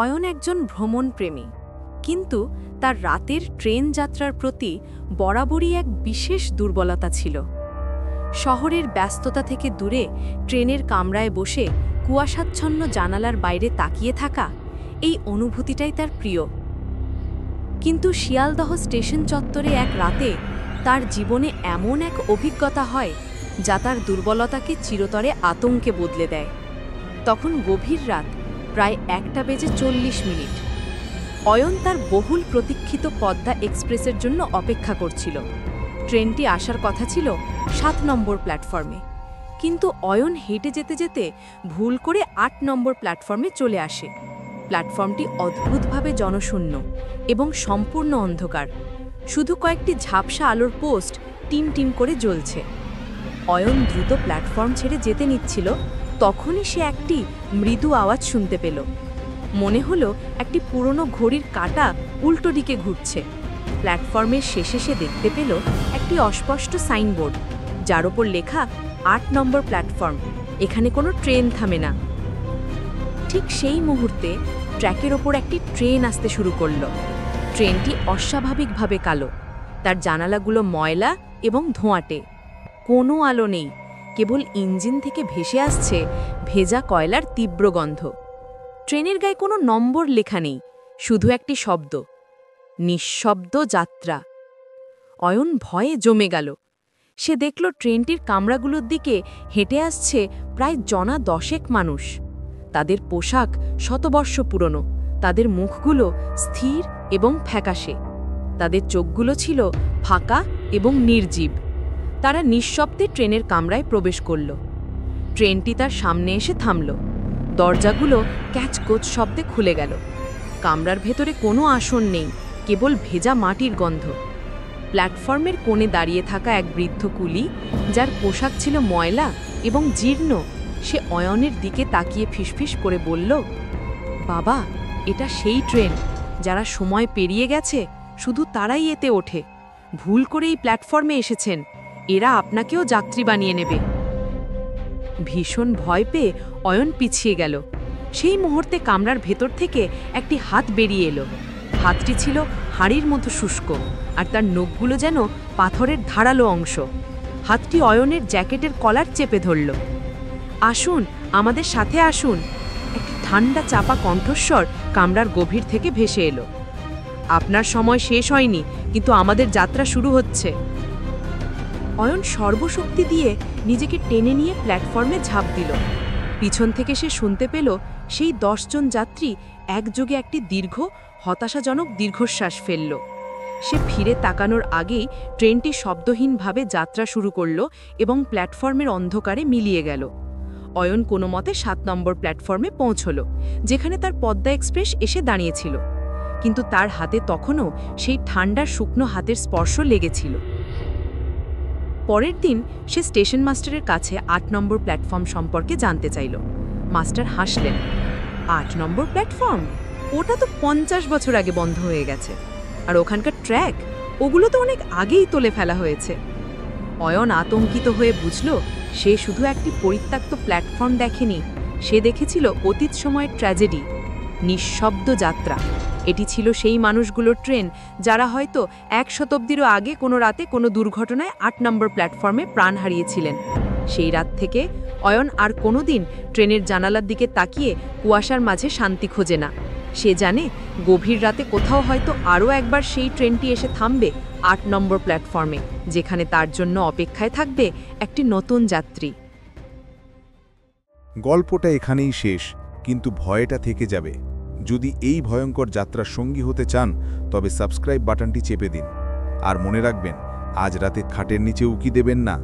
অয়ন একজন ভ্রমণপ্রেমী, কিন্তু তার রাতের ট্রেন যাত্রার প্রতি বরাবরই এক বিশেষ দুর্বলতা ছিল। শহরের ব্যস্ততা থেকে দূরে ট্রেনের কামরায় বসে কুয়াশাচ্ছন্ন জানালার বাইরে তাকিয়ে থাকা, এই অনুভূতিটাই তার প্রিয়। কিন্তু শিয়ালদহ স্টেশন চত্বরে এক রাতে তার জীবনে এমন এক অভিজ্ঞতা হয় যা তার দুর্বলতাকে চিরতরে আতঙ্কে বদলে দেয়। তখন গভীর রাত, প্রায় 1:40 অয়ন তার বহুল প্রতীক্ষিত পদ্মা এক্সপ্রেসের জন্য অপেক্ষা করছিল। ট্রেনটি আসার কথা ছিল 7 নম্বর প্ল্যাটফর্মে, কিন্তু অয়ন হেঁটে যেতে যেতে ভুল করে 8 নম্বর প্ল্যাটফর্মে চলে আসে। প্ল্যাটফর্মটি অদ্ভুতভাবে জনশূন্য এবং সম্পূর্ণ অন্ধকার, শুধু কয়েকটি ঝাপসা আলোর পোস্ট টিম টিম করে জ্বলছে। অয়ন দ্রুত প্ল্যাটফর্ম ছেড়ে যেতে নিচ্ছিল, তখনই সে একটি মৃদু আওয়াজ শুনতে পেল। মনে হলো একটি পুরনো ঘড়ির কাঁটা উল্টো দিকে ঘুরছে। প্ল্যাটফর্মের শেষে সে দেখতে পেল একটি অস্পষ্ট সাইনবোর্ড, যার ওপর লেখা 8 নম্বর প্ল্যাটফর্ম, এখানে কোনো ট্রেন থামে না। ঠিক সেই মুহূর্তে ট্র্যাকের ওপর একটি ট্রেন আসতে শুরু করল। ট্রেনটি অস্বাভাবিকভাবে কালো, তার জানালাগুলো ময়লা এবং ধোঁয়াটে। কোনো আলো নেই, কেবল ইঞ্জিন থেকে ভেসে আসছে ভেজা কয়লার তীব্র গন্ধ। ট্রেনের গায়ে কোনো নম্বর লেখা নেই, শুধু একটি শব্দ, নিঃশব্দ যাত্রা। অয়ন ভয়ে জমে গেল। সে দেখল ট্রেনটির কামরাগুলোর দিকে হেঁটে আসছে প্রায় 10 মানুষ। তাদের পোশাক শতবর্ষ পুরনো, তাদের মুখগুলো স্থির এবং ফ্যাকাশে, তাদের চোখগুলো ছিল ফাঁকা এবং নির্জীব। তারা নিঃশব্দে ট্রেনের কামরায় প্রবেশ করল। ট্রেনটি তার সামনে এসে থামল। দরজাগুলো ক্যাচকোচ শব্দে খুলে গেল। কামরার ভেতরে কোনো আসন নেই, কেবল ভেজা মাটির গন্ধ। প্ল্যাটফর্মের কোণে দাঁড়িয়ে থাকা এক বৃদ্ধ কুলি, যার পোশাক ছিল ময়লা এবং জীর্ণ, সে অয়নের দিকে তাকিয়ে ফিসফিস করে বলল, বাবা, এটা সেই ট্রেন, যারা সময় পেরিয়ে গেছে শুধু তারাই এতে ওঠে। ভুল করে এই প্ল্যাটফর্মে এসেছেন, এরা আপনাকেও যাত্রী বানিয়ে নেবে। ভীষণ ভয় পেয়ে অয়ন পিছিয়ে গেল। সেই মুহূর্তে কামরার ভেতর থেকে একটি হাত বেরিয়ে এলো। হাতটি ছিল হাড়ির মতো শুষ্ক, আর তার নখগুলো যেন পাথরের ধারালো অংশ। হাতটি অয়নের জ্যাকেটের কলার চেপে ধরল। আসুন, আমাদের সাথে আসুন। একটি ঠান্ডা চাপা কণ্ঠস্বর কামরার গভীর থেকে ভেসে এলো। আপনার সময় শেষ হয়নি, কিন্তু আমাদের যাত্রা শুরু হচ্ছে। অয়ন সর্বশক্তি দিয়ে নিজেকে টেনে নিয়ে প্ল্যাটফর্মে ঝাঁপ দিল। পিছন থেকে সে শুনতে পেল সেই 10 জন যাত্রী একযোগে একটি দীর্ঘ, হতাশাজনক দীর্ঘশ্বাস ফেলল। সে ফিরে তাকানোর আগেই ট্রেনটি শব্দহীনভাবে যাত্রা শুরু করল এবং প্ল্যাটফর্মের অন্ধকারে মিলিয়ে গেল। অয়ন কোনো মতে 7 নম্বর প্ল্যাটফর্মে পৌঁছল, যেখানে তার পদ্মা এক্সপ্রেস এসে দাঁড়িয়েছিল। কিন্তু তার হাতে তখনও সেই ঠান্ডা শুকনো হাতের স্পর্শ লেগেছিল। পরের দিন সে স্টেশন মাস্টারের কাছে 8 নম্বর প্ল্যাটফর্ম সম্পর্কে জানতে চাইল। মাস্টার হাসলেন। 8 নম্বর প্ল্যাটফর্ম? ওটা তো 50 বছর আগে বন্ধ হয়ে গেছে। আর ওখানকার ট্র্যাক, ওগুলো তো অনেক আগেই তুলে ফেলা হয়েছে। অয়ন আতঙ্কিত হয়ে বুঝল, সে শুধু একটি পরিত্যক্ত প্ল্যাটফর্ম দেখেনি, সে দেখেছিল অতীত সময়ের ট্র্যাজেডি, নিঃশব্দ যাত্রা। এটি ছিল সেই মানুষগুলোর ট্রেন, যারা হয়তো 1 শতাব্দীরও আগে কোনো রাতে কোনো দুর্ঘটনায় 8 নম্বর প্ল্যাটফর্মে প্রাণ হারিয়েছিলেন। সেই রাত থেকে অয়ন আর কোনোদিন ট্রেনের জানালার দিকে তাকিয়ে কুয়াশার মাঝে শান্তি খোঁজে না। সে জানে, গভীর রাতে কোথাও হয়তো আরও একবার সেই ট্রেনটি এসে থামবে 8 নম্বর প্ল্যাটফর্মে, যেখানে তার জন্য অপেক্ষায় থাকবে একটি নতুন যাত্রী। গল্পটা এখানেই শেষ, কিন্তু ভয়টা থেকে যাবে। যদি এই ভয়ঙ্কর যাত্রার সঙ্গী হতে চান, তবে সাবস্ক্রাইব বাটনটি চেপে দিন। আর মনে রাখবেন, আজ রাতে খাটের নিচে উকি দেবেন না।